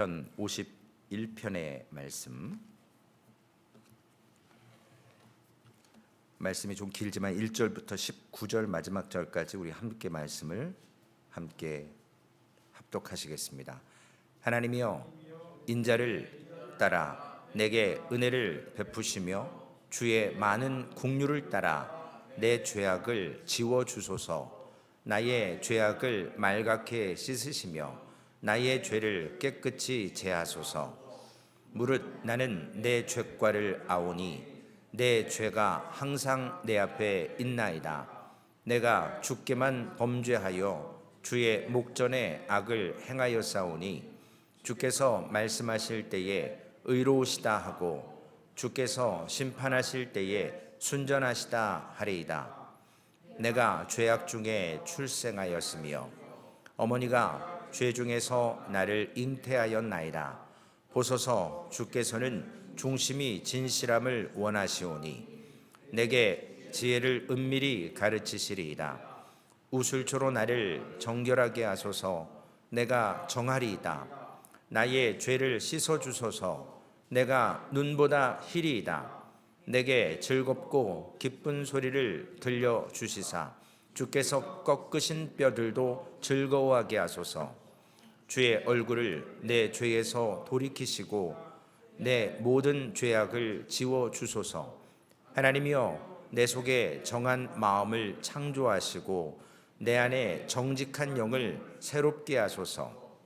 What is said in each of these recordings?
51편의 말씀이 좀 길지만 1절부터 19절 마지막 절까지 우리 함께 말씀을 함께 합독하시겠습니다. 하나님이여, 인자를 따라 내게 은혜를 베푸시며 주의 많은 긍휼을 따라 내 죄악을 지워 주소서. 나의 죄악을 말갛게 씻으시며 나의 죄를 깨끗이 제하소서. 무릇 나는 내 죄과를 아오니 내 죄가 항상 내 앞에 있나이다. 내가 주께만 범죄하여 주의 목전에 악을 행하였사오니 주께서 말씀하실 때에 의로우시다 하고 주께서 심판하실 때에 순전하시다 하리이다. 내가 죄악 중에 출생하였으며 어머니가 죄 중에서 나를 잉태하였나이다. 보소서, 주께서는 중심이 진실함을 원하시오니 내게 지혜를 은밀히 가르치시리이다. 우술초로 나를 정결하게 하소서. 내가 정하리이다. 나의 죄를 씻어주소서. 내가 눈보다 희리이다. 내게 즐겁고 기쁜 소리를 들려주시사 주께서 꺾으신 뼈들도 즐거워하게 하소서. 주의 얼굴을 내 죄에서 돌이키시고 내 모든 죄악을 지워주소서. 하나님이여, 내 속에 정한 마음을 창조하시고 내 안에 정직한 영을 새롭게 하소서.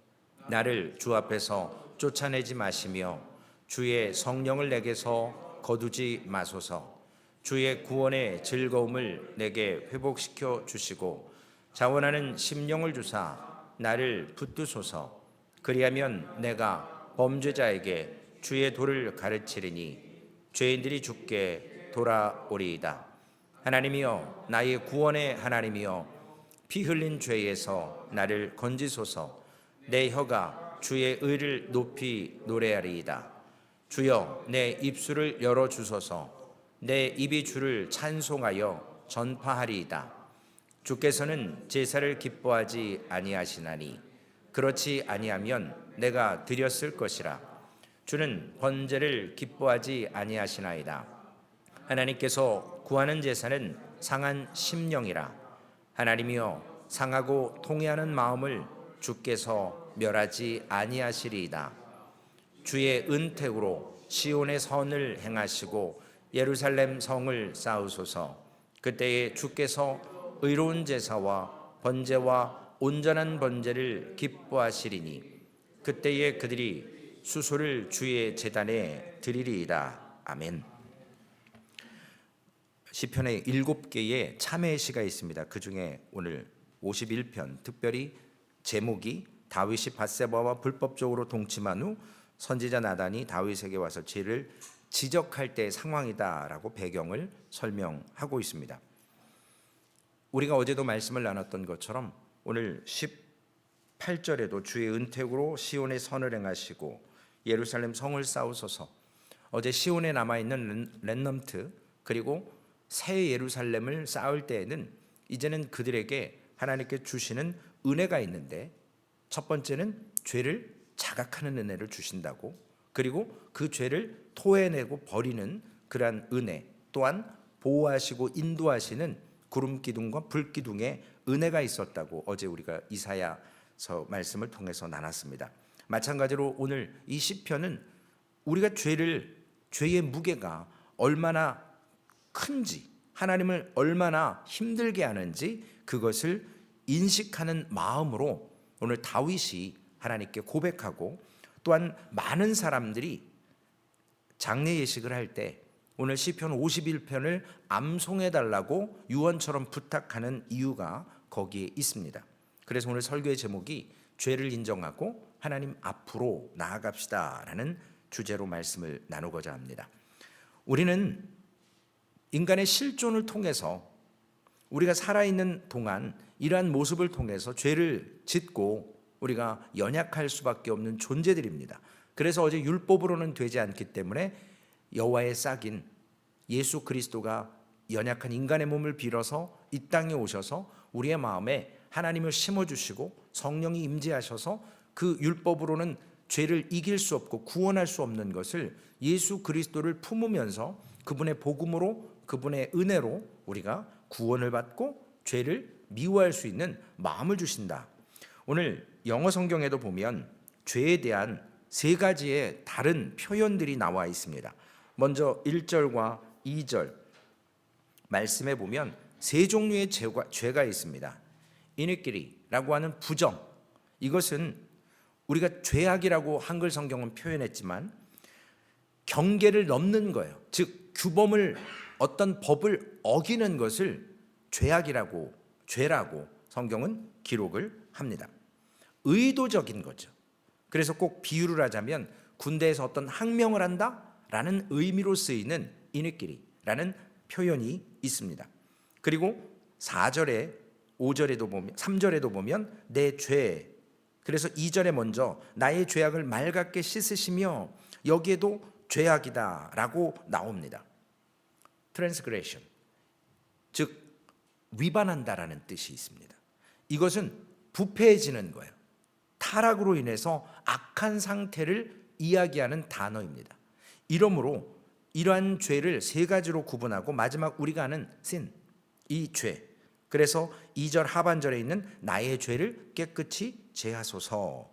나를 주 앞에서 쫓아내지 마시며 주의 성령을 내게서 거두지 마소서. 주의 구원의 즐거움을 내게 회복시켜 주시고 자원하는 심령을 주사 나를 붙드소서. 그리하면 내가 범죄자에게 주의 도를 가르치리니 죄인들이 주께 돌아오리이다. 하나님이여, 나의 구원의 하나님이여, 피 흘린 죄에서 나를 건지소서. 내 혀가 주의 의를 높이 노래하리이다. 주여, 내 입술을 열어주소서. 내 입이 주를 찬송하여 전파하리이다. 주께서는 제사를 기뻐하지 아니하시나니 그렇지 아니하면 내가 드렸을 것이라. 주는 번제를 기뻐하지 아니하시나이다. 하나님께서 구하는 제사는 상한 심령이라. 하나님이여, 상하고 통회하는 마음을 주께서 멸하지 아니하시리이다. 주의 은택으로 시온의 선을 행하시고 예루살렘 성을 쌓으소서. 그때에 주께서 의로운 제사와 번제와 온전한 번제를 기뻐하시리니 그때에 그들이 수소를 주의 제단에 드리리이다. 아멘. 시편에 7개의 참회의 시가 있습니다. 그 중에 오늘 51편, 특별히 제목이 다윗이 밧세바와 불법적으로 동침한 후 선지자 나단이 다윗에게 와서 죄를 지적할 때의 상황이다라고 배경을 설명하고 있습니다. 우리가 어제도 말씀을 나눴던 것처럼 오늘 18절에도 주의 은택으로 시온의 선을 행하시고 예루살렘 성을 쌓으소서. 어제 시온에 남아있는 렘넌트 그리고 새 예루살렘을 쌓을 때에는 이제는 그들에게 하나님께 주시는 은혜가 있는데, 첫 번째는 죄를 자각하는 은혜를 주신다고, 그리고 그 죄를 토해내고 버리는 그러한 은혜, 또한 보호하시고 인도하시는 구름 기둥과 불 기둥의 은혜가 있었다고 어제 우리가 이사야서 말씀을 통해서 나눴습니다. 마찬가지로 오늘 이 시편은 우리가 죄의 무게가 얼마나 큰지, 하나님을 얼마나 힘들게 하는지 그것을 인식하는 마음으로 오늘 다윗이 하나님께 고백하고, 또한 많은 사람들이 장례 예식을 할 때 오늘 시편 51편을 암송해달라고 유언처럼 부탁하는 이유가 거기에 있습니다. 그래서 오늘 설교의 제목이 죄를 인정하고 하나님 앞으로 나아갑시다 라는 주제로 말씀을 나누고자 합니다. 우리는 인간의 실존을 통해서, 우리가 살아있는 동안 이러한 모습을 통해서 죄를 짓고 우리가 연약할 수밖에 없는 존재들입니다. 그래서 어제 율법으로는 되지 않기 때문에 여호와의 싹인 예수 그리스도가 연약한 인간의 몸을 빌어서 이 땅에 오셔서 우리의 마음에 하나님을 심어주시고 성령이 임재하셔서 그 율법으로는 죄를 이길 수 없고 구원할 수 없는 것을 예수 그리스도를 품으면서 그분의 복음으로, 그분의 은혜로 우리가 구원을 받고 죄를 미워할 수 있는 마음을 주신다. 오늘 영어 성경에도 보면 죄에 대한 세 가지의 다른 표현들이 나와 있습니다. 먼저 1절과 2절 말씀에 보면 세 종류의 죄가 있습니다. iniquity라고 하는 부정, 이것은 우리가 죄악이라고 한글 성경은 표현했지만 경계를 넘는 거예요. 즉 규범을, 어떤 법을 어기는 것을 죄악이라고, 죄라고 성경은 기록을 합니다. 의도적인 거죠. 그래서 꼭 비유를 하자면 군대에서 어떤 항명을 한다라는 의미로 쓰이는 iniquity라는 표현이 있습니다. 그리고 4절에 5절에도 보면, 3절에도 보면 내 죄, 그래서 2절에 먼저 나의 죄악을 맑게 씻으시며, 여기에도 죄악이다 라고 나옵니다. transgression, 즉 위반한다라는 뜻이 있습니다. 이것은 부패해지는 거예요. 타락으로 인해서 악한 상태를 이야기하는 단어입니다. 이러므로 이러한 죄를 세 가지로 구분하고 마지막 우리가 아는 sin, 이 죄, 그래서 2절 하반절에 있는 나의 죄를 깨끗이 제하소서.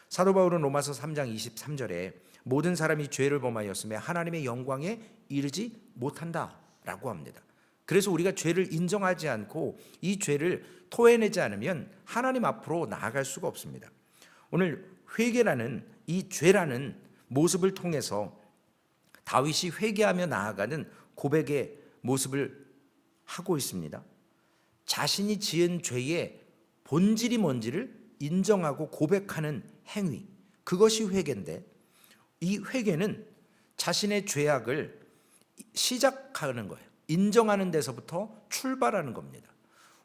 사도 바울은 로마서 3장 23절에 모든 사람이 죄를 범하였으며 하나님의 영광에 이르지 못한다라고 합니다. 그래서 우리가 죄를 인정하지 않고 이 죄를 토해내지 않으면 하나님 앞으로 나아갈 수가 없습니다. 오늘 회개라는 이 죄라는 모습을 통해서 다윗이 회개하며 나아가는 고백의 모습을 하고 있습니다. 자신이 지은 죄의 본질이 뭔지를 인정하고 고백하는 행위, 그것이 회개인데, 이 회개는 자신의 죄악을 시작하는 거예요. 인정하는 데서부터 출발하는 겁니다.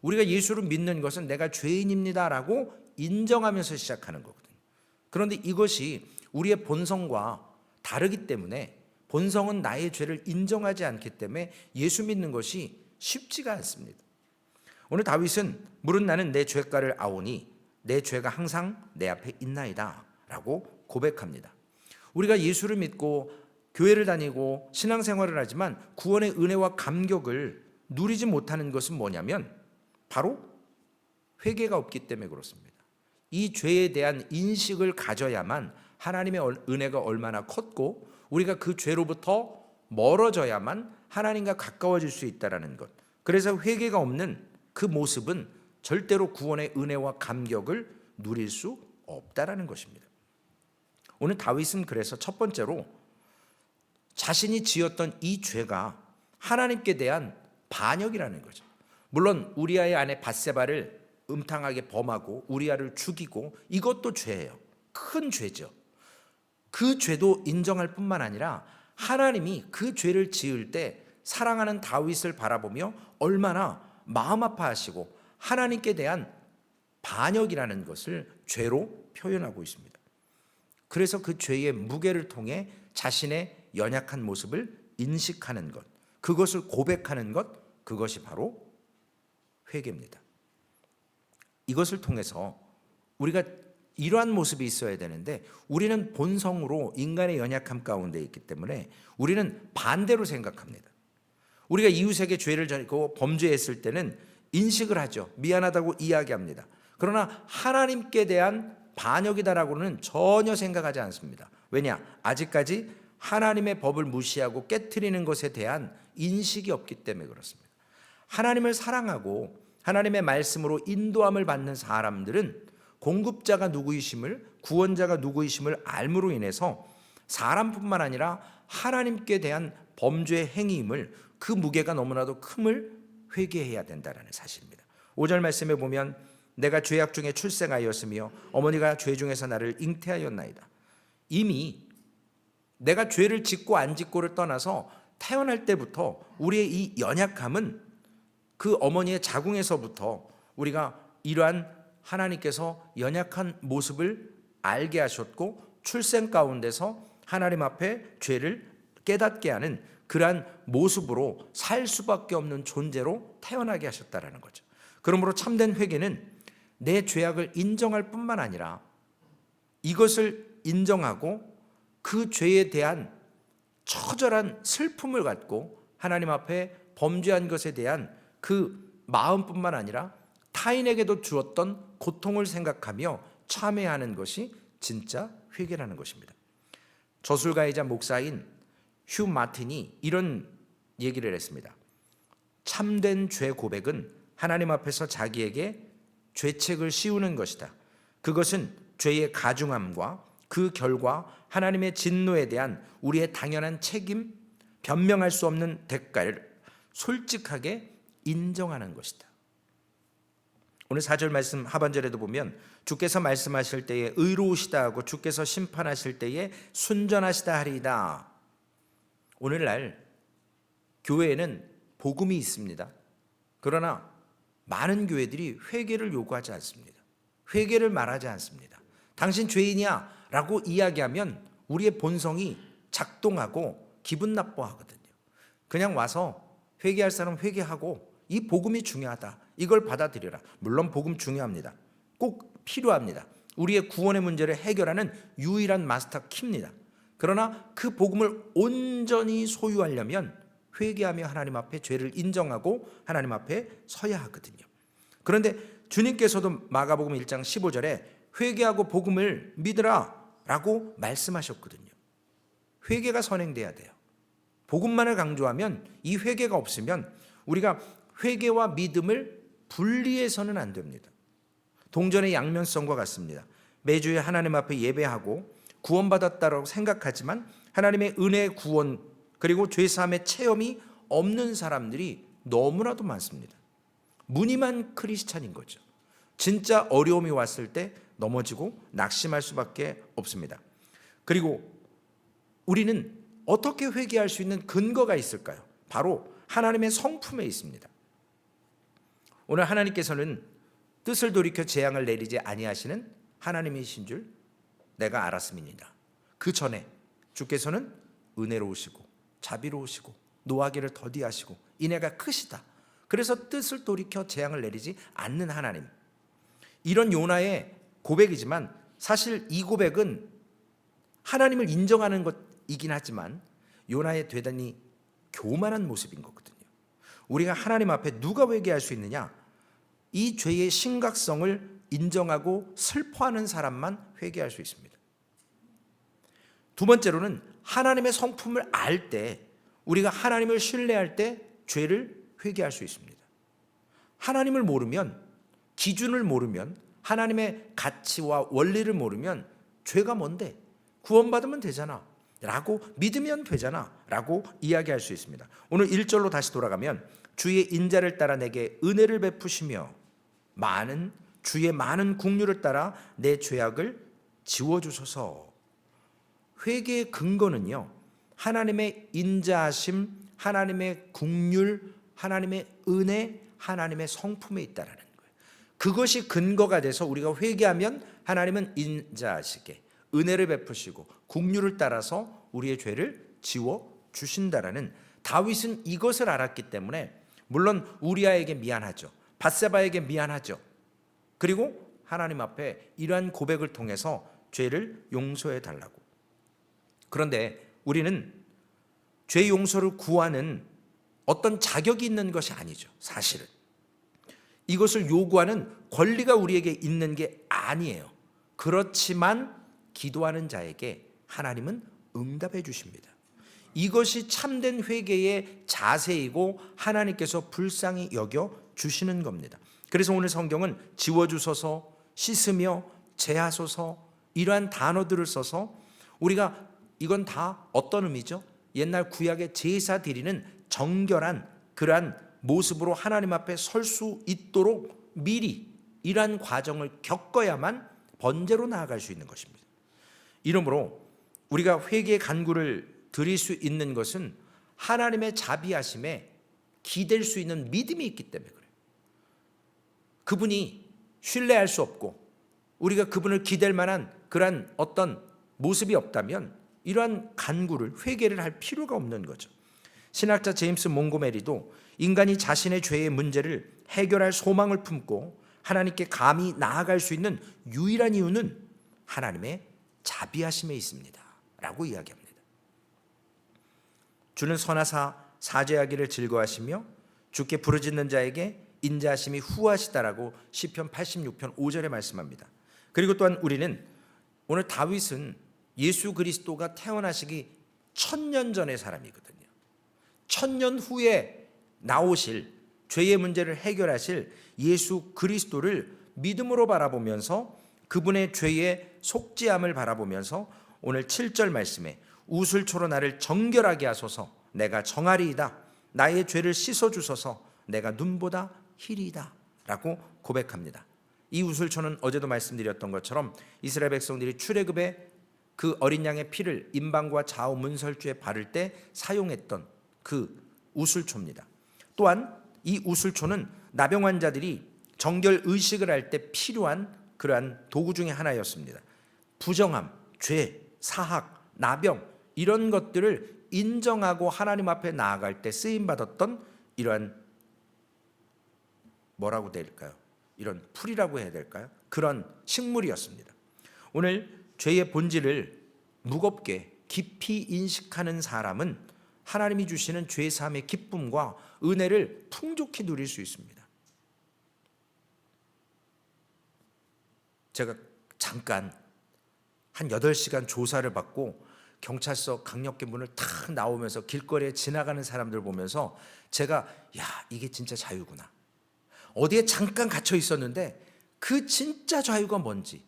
우리가 예수를 믿는 것은 내가 죄인입니다라고 인정하면서 시작하는 거거든요. 그런데 이것이 우리의 본성과 다르기 때문에, 본성은 나의 죄를 인정하지 않기 때문에 예수 믿는 것이 쉽지가 않습니다. 오늘 다윗은 물은 나는 내 죄가를 아오니 내 죄가 항상 내 앞에 있나이다 라고 고백합니다. 우리가 예수를 믿고 교회를 다니고 신앙생활을 하지만 구원의 은혜와 감격을 누리지 못하는 것은 뭐냐면 바로 회개가 없기 때문에 그렇습니다. 이 죄에 대한 인식을 가져야만 하나님의 은혜가 얼마나 컸고 우리가 그 죄로부터 멀어져야만 하나님과 가까워질 수 있다는 것. 그래서 회개가 없는 그 모습은 절대로 구원의 은혜와 감격을 누릴 수 없다라는 것입니다. 오늘 다윗은 그래서 첫 번째로 자신이 지었던 이 죄가 하나님께 대한 반역이라는 거죠. 물론 우리아의 아내 밧세바를 음탕하게 범하고 우리아를 죽이고 이것도 죄예요. 큰 죄죠. 그 죄도 인정할 뿐만 아니라 하나님이 그 죄를 지을 때 사랑하는 다윗을 바라보며 얼마나 마음 아파하시고 하나님께 대한 반역이라는 것을 죄로 표현하고 있습니다. 그래서 그 죄의 무게를 통해 자신의 연약한 모습을 인식하는 것, 그것을 고백하는 것, 그것이 바로 회개입니다. 이것을 통해서 우리가 이러한 모습이 있어야 되는데 우리는 본성으로 인간의 연약함 가운데 있기 때문에 우리는 반대로 생각합니다. 우리가 이웃에게 죄를 저지르고 범죄했을 때는 인식을 하죠. 미안하다고 이야기합니다. 그러나 하나님께 대한 반역이다라고는 전혀 생각하지 않습니다. 왜냐? 아직까지 하나님의 법을 무시하고 깨트리는 것에 대한 인식이 없기 때문에 그렇습니다. 하나님을 사랑하고 하나님의 말씀으로 인도함을 받는 사람들은 공급자가 누구이심을, 구원자가 누구이심을 알므로 인해서 사람뿐만 아니라 하나님께 대한 범죄의 행위임을, 그 무게가 너무나도 큼을 회개해야 된다는 사실입니다. 5절 말씀에 보면 내가 죄악 중에 출생하였으며 어머니가 죄 중에서 나를 잉태하였나이다. 이미 내가 죄를 짓고 안 짓고를 떠나서 태어날 때부터 우리의 이 연약함은 그 어머니의 자궁에서부터 우리가 이러한 하나님께서 연약한 모습을 알게 하셨고 출생 가운데서 하나님 앞에 죄를 깨닫게 하는 그러한 모습으로 살 수밖에 없는 존재로 태어나게 하셨다는 거죠. 그러므로 참된 회개는 내 죄악을 인정할 뿐만 아니라 이것을 인정하고 그 죄에 대한 처절한 슬픔을 갖고 하나님 앞에 범죄한 것에 대한 그 마음뿐만 아니라 타인에게도 주었던 고통을 생각하며 참회하는 것이 진짜 회개라는 것입니다. 저술가이자 목사인 휴 마틴이 이런 얘기를 했습니다. 참된 죄 고백은 하나님 앞에서 자기에게 죄책을 씌우는 것이다. 그것은 죄의 가중함과 그 결과 하나님의 진노에 대한 우리의 당연한 책임, 변명할 수 없는 대가를 솔직하게 인정하는 것이다. 오늘 4절 말씀 하반절에도 보면 주께서 말씀하실 때에 의로우시다 하고 주께서 심판하실 때에 순전하시다 하리이다. 오늘날 교회에는 복음이 있습니다. 그러나 많은 교회들이 회개를 요구하지 않습니다. 회개를 말하지 않습니다. 당신 죄인이야 라고 이야기하면 우리의 본성이 작동하고 기분 나빠하거든요. 그냥 와서 회개할 사람 회개하고 이 복음이 중요하다. 이걸 받아들여라. 물론 복음 중요합니다. 꼭 필요합니다. 우리의 구원의 문제를 해결하는 유일한 마스터 키입니다. 그러나 그 복음을 온전히 소유하려면 회개하며 하나님 앞에 죄를 인정하고 하나님 앞에 서야 하거든요. 그런데 주님께서도 마가복음 1장 15절에 회개하고 복음을 믿으라 라고 말씀하셨거든요. 회개가 선행돼야 돼요. 복음만을 강조하면 이 회개가 없으면 우리가 회개와 믿음을 분리해서는 안 됩니다. 동전의 양면성과 같습니다. 매주에 하나님 앞에 예배하고 구원받았다고 생각하지만 하나님의 은혜의 구원 그리고 죄사함의 체험이 없는 사람들이 너무나도 많습니다. 무늬만 크리스찬인 거죠. 진짜 어려움이 왔을 때 넘어지고 낙심할 수밖에 없습니다. 그리고 우리는 어떻게 회개할 수 있는 근거가 있을까요? 바로 하나님의 성품에 있습니다. 오늘 하나님께서는 뜻을 돌이켜 재앙을 내리지 아니하시는 하나님이신 줄 내가 알았음이니라. 그 전에 주께서는 은혜로우시고 자비로우시고 노하기를 더디하시고 인애가 크시다. 그래서 뜻을 돌이켜 재앙을 내리지 않는 하나님. 이런 요나의 고백이지만 사실 이 고백은 하나님을 인정하는 것이긴 하지만 요나의 대단히 교만한 모습인 거거든요. 우리가 하나님 앞에 누가 회개할 수 있느냐? 이 죄의 심각성을 인정하고 슬퍼하는 사람만 회개할 수 있습니다. 두 번째로는 하나님의 성품을 알 때 우리가 하나님을 신뢰할 때 죄를 회개할 수 있습니다. 하나님을 모르면 기준을 모르면 하나님의 가치와 원리를 모르면 죄가 뭔데? 구원받으면 되잖아 라고 믿으면 되잖아 라고 이야기할 수 있습니다. 오늘 1절로 다시 돌아가면 주의 인자를 따라 내게 은혜를 베푸시며 주의 많은 국류를 따라 내 죄악을 지워주소서. 회개의 근거는요, 하나님의 인자하심, 하나님의 국률, 하나님의 은혜, 하나님의 성품에 있다라는 거예요. 그것이 근거가 돼서 우리가 회개하면 하나님은 인자하시게 은혜를 베푸시고 국률을 따라서 우리의 죄를 지워 주신다라는, 다윗은 이것을 알았기 때문에 물론 우리아에게 미안하죠. 밧세바에게 미안하죠. 그리고 하나님 앞에 이러한 고백을 통해서 죄를 용서해 달라고. 그런데 우리는 죄 용서를 구하는 어떤 자격이 있는 것이 아니죠. 사실은 이것을 요구하는 권리가 우리에게 있는 게 아니에요. 그렇지만 기도하는 자에게 하나님은 응답해 주십니다. 이것이 참된 회개의 자세이고 하나님께서 불쌍히 여겨 주시는 겁니다. 그래서 오늘 성경은 지워주소서, 씻으며 제하소서 이러한 단어들을 써서 우리가 이건 다 어떤 의미죠? 옛날 구약의 제사 드리는 정결한 그러한 모습으로 하나님 앞에 설 수 있도록 미리 이러한 과정을 겪어야만 번제로 나아갈 수 있는 것입니다. 이러므로 우리가 회개의 간구를 드릴 수 있는 것은 하나님의 자비하심에 기댈 수 있는 믿음이 있기 때문에 그래요. 그분이 신뢰할 수 없고 우리가 그분을 기댈 만한 그러한 어떤 모습이 없다면 이러한 간구를, 회개를 할 필요가 없는 거죠. 신학자 제임스 몽고메리도 인간이 자신의 죄의 문제를 해결할 소망을 품고 하나님께 감히 나아갈 수 있는 유일한 이유는 하나님의 자비하심에 있습니다 라고 이야기합니다. 주는 선하사 사죄하기를 즐거워하시며 주께 부르짖는 자에게 인자하심이 후하시다라고 시편 86편 5절에 말씀합니다. 그리고 또한 우리는 오늘 다윗은 예수 그리스도가 태어나시기 1000년 전의 사람이거든요. 1000년 후에 나오실 죄의 문제를 해결하실 예수 그리스도를 믿음으로 바라보면서 그분의 죄의 속죄함을 바라보면서 오늘 7절 말씀에 우슬초로 나를 정결하게 하소서 내가 정하리이다. 나의 죄를 씻어주소서 내가 눈보다 희리이다 라고 고백합니다. 이 우슬초는 어제도 말씀드렸던 것처럼 이스라엘 백성들이 출애굽에 그 어린 양의 피를 임방과 좌우 문설주에 바를 때 사용했던 그 우슬초입니다. 또한 이 우슬초는 나병 환자들이 정결 의식을 할 때 필요한 그러한 도구 중에 하나였습니다. 부정함, 죄, 사학, 나병 이런 것들을 인정하고 하나님 앞에 나아갈 때 쓰임받았던 이러한 뭐라고 될까요? 이런 풀이라고 해야 될까요? 그런 식물이었습니다. 오늘 죄의 본질을 무겁게 깊이 인식하는 사람은 하나님이 주시는 죄 사함의 기쁨과 은혜를 풍족히 누릴 수 있습니다. 제가 잠깐 한 8시간 조사를 받고 경찰서 강력계 문을 탁 나오면서 길거리에 지나가는 사람들 보면서 제가 이게 진짜 자유구나. 어디에 잠깐 갇혀 있었는데 그 진짜 자유가 뭔지,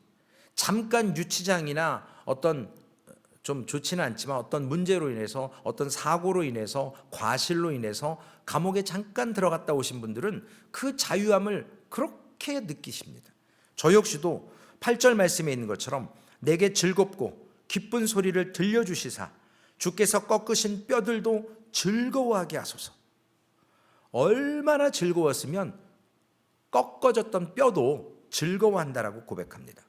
잠깐 유치장이나 어떤 좀 좋지는 않지만 어떤 문제로 인해서 어떤 사고로 인해서 과실로 인해서 감옥에 잠깐 들어갔다 오신 분들은 그 자유함을 그렇게 느끼십니다. 저 역시도 8절 말씀에 있는 것처럼 내게 즐겁고 기쁜 소리를 들려주시사 주께서 꺾으신 뼈들도 즐거워하게 하소서. 얼마나 즐거웠으면 꺾어졌던 뼈도 즐거워한다라고 고백합니다.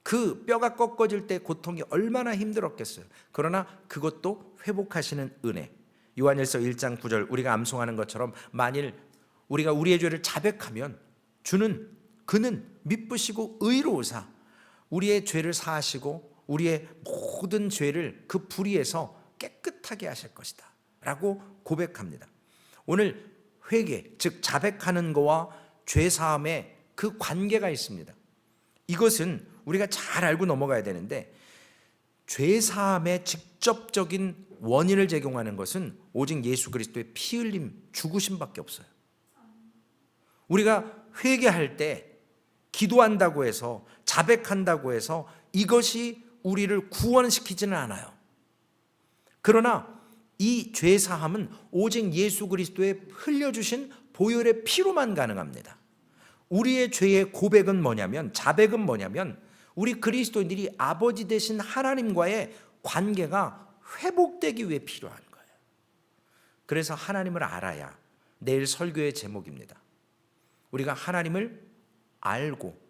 그 뼈가 꺾어질 때 고통이 얼마나 힘들었겠어요. 그러나 그것도 회복하시는 은혜. 요한일서 1장 9절 우리가 암송하는 것처럼 만일 우리가 우리의 죄를 자백하면 그는 미쁘시고 의로우사 우리의 죄를 사하시고 우리의 모든 죄를 그 불의에서 깨끗하게 하실 것이다 라고 고백합니다. 오늘 회개 즉 자백하는 거와 죄사함에 그 관계가 있습니다. 이것은 우리가 잘 알고 넘어가야 되는데 죄사함의 직접적인 원인을 제공하는 것은 오직 예수 그리스도의 피 흘림 죽으심밖에 없어요. 우리가 회개할 때 기도한다고 해서 자백한다고 해서 이것이 우리를 구원시키지는 않아요. 그러나 이 죄사함은 오직 예수 그리스도의 흘려주신 보혈의 피로만 가능합니다. 우리의 죄의 고백은 뭐냐면, 자백은 뭐냐면 우리 그리스도인들이 아버지 되신 하나님과의 관계가 회복되기 위해 필요한 거예요. 그래서 하나님을 알아야, 내일 설교의 제목입니다. 우리가 하나님을 알고,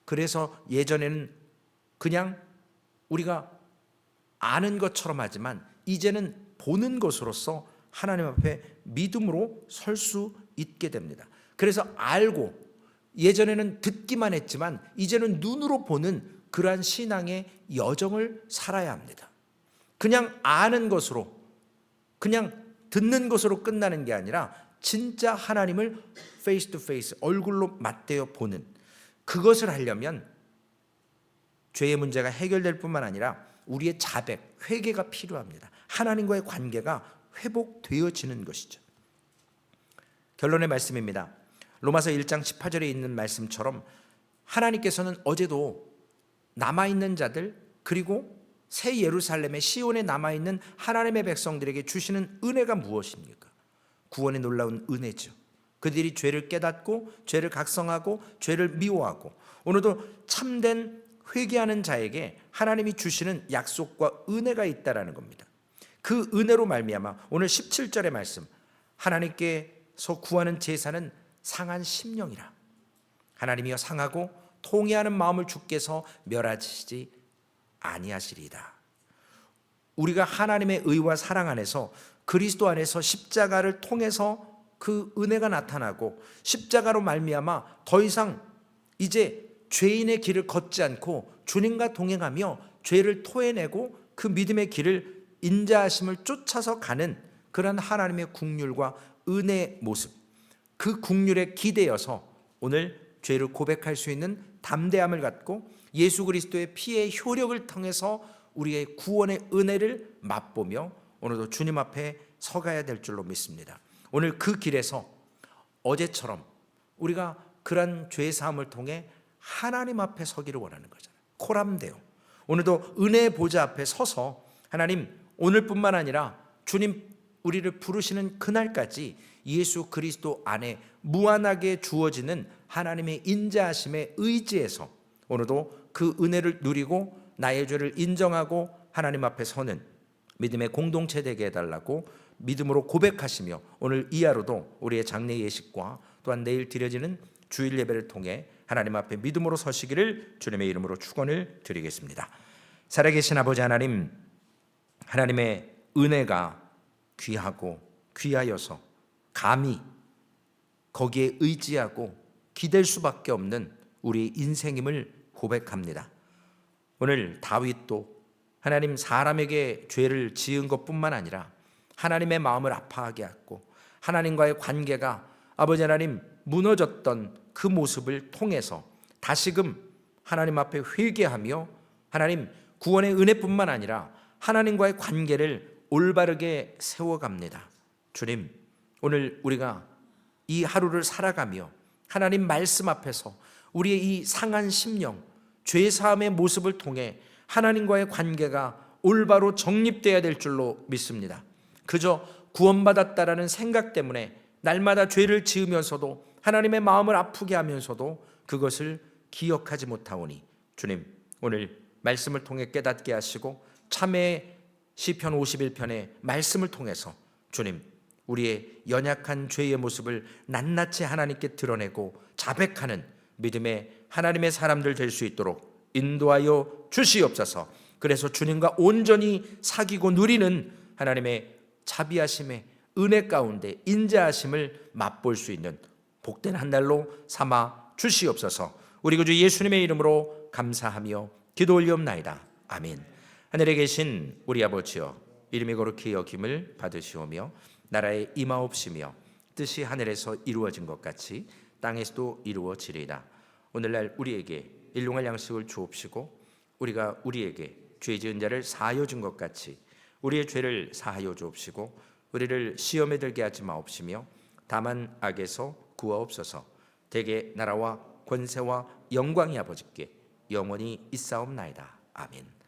그래서 예전에는 그냥 우리가 아는 것처럼 하지만 이제는 보는 것으로서 하나님 앞에 믿음으로 설 수 있게 됩니다. 그래서 알고, 예전에는 듣기만 했지만 이제는 눈으로 보는 그러한 신앙의 여정을 살아야 합니다. 그냥 아는 것으로, 그냥 듣는 것으로 끝나는 게 아니라 진짜 하나님을 페이스 투 페이스, 얼굴로 맞대어 보는, 그것을 하려면 죄의 문제가 해결될 뿐만 아니라 우리의 자백, 회개가 필요합니다. 하나님과의 관계가 회복되어지는 것이죠. 결론의 말씀입니다. 로마서 1장 18절에 있는 말씀처럼 하나님께서는 어제도 남아있는 자들, 그리고 새 예루살렘의 시온에 남아있는 하나님의 백성들에게 주시는 은혜가 무엇입니까? 구원의 놀라운 은혜죠. 그들이 죄를 깨닫고 죄를 각성하고 죄를 미워하고 오늘도 참된 회개하는 자에게 하나님이 주시는 약속과 은혜가 있다라는 겁니다. 그 은혜로 말미암아 오늘 17절의 말씀, 하나님께서 구하는 제사는 상한 심령이라. 하나님이여 상하고 통회하는 마음을 주께서 멸하시지 아니하시리이다. 우리가 하나님의 의와 사랑 안에서, 그리스도 안에서 십자가를 통해서 그 은혜가 나타나고 십자가로 말미암아 더 이상 이제 죄인의 길을 걷지 않고 주님과 동행하며 죄를 토해내고 그 믿음의 길을 인자하심을 쫓아서 가는 그런 하나님의 긍휼과 은혜의 모습, 그 긍휼에 기대어서 오늘 죄를 고백할 수 있는 담대함을 갖고 예수 그리스도의 피의 효력을 통해서 우리의 구원의 은혜를 맛보며 오늘도 주님 앞에 서가야 될 줄로 믿습니다. 오늘 그 길에서 어제처럼 우리가 그런 죄 사함을 통해 하나님 앞에 서기를 원하는 거잖아요. 코람데오. 오늘도 은혜의 보좌 앞에 서서 하나님, 오늘뿐만 아니라 주님 우리를 부르시는 그날까지 예수 그리스도 안에 무한하게 주어지는 하나님의 인자하심에 의지해서 오늘도 그 은혜를 누리고 나의 죄를 인정하고 하나님 앞에 서는 믿음의 공동체 되게 해달라고 믿음으로 고백하시며 오늘 이 하루도 우리의 장례 예식과 또한 내일 드려지는 주일 예배를 통해 하나님 앞에 믿음으로 서시기를 주님의 이름으로 축원을 드리겠습니다. 살아계신 아버지 하나님, 하나님의 은혜가 귀하고 귀하여서 감히 거기에 의지하고 기댈 수밖에 없는 우리 인생임을 고백합니다. 오늘 다윗도 하나님 사람에게 죄를 지은 것뿐만 아니라 하나님의 마음을 아파하게 했고 하나님과의 관계가 아버지 하나님 무너졌던 그 모습을 통해서 다시금 하나님 앞에 회개하며 하나님 구원의 은혜뿐만 아니라 하나님과의 관계를 올바르게 세워갑니다. 주님, 오늘 우리가 이 하루를 살아가며 하나님 말씀 앞에서 우리의 이 상한 심령, 죄사함의 모습을 통해 하나님과의 관계가 올바로 정립되어야 될 줄로 믿습니다. 그저 구원받았다라는 생각 때문에 날마다 죄를 지으면서도 하나님의 마음을 아프게 하면서도 그것을 기억하지 못하오니 주님, 오늘 말씀을 통해 깨닫게 하시고 참회의 시편 51편의 말씀을 통해서 주님, 우리의 연약한 죄의 모습을 낱낱이 하나님께 드러내고 자백하는 믿음의 하나님의 사람들 될 수 있도록 인도하여 주시옵소서. 그래서 주님과 온전히 사귀고 누리는 하나님의 자비하심의 은혜 가운데 인자하심을 맛볼 수 있는 복된 한 달로 삼아 주시옵소서. 우리 구주 예수님의 이름으로 감사하며 기도 올리옵나이다. 아멘. 하늘에 계신 우리 아버지여, 이름이 거룩히 여김을 받으시오며 나라에 임하옵시며 뜻이 하늘에서 이루어진 것 같이 땅에서도 이루어지리이다. 오늘날 우리에게 일용할 양식을 주옵시고 우리가 우리에게 죄 지은 자를 사하여 준 것 같이 우리의 죄를 사하여 주옵시고 우리를 시험에 들게 하지 마옵시며 다만 악에서 구하옵소서. 대개 나라와 권세와 영광이 아버지께 영원히 있사옵나이다. 아멘.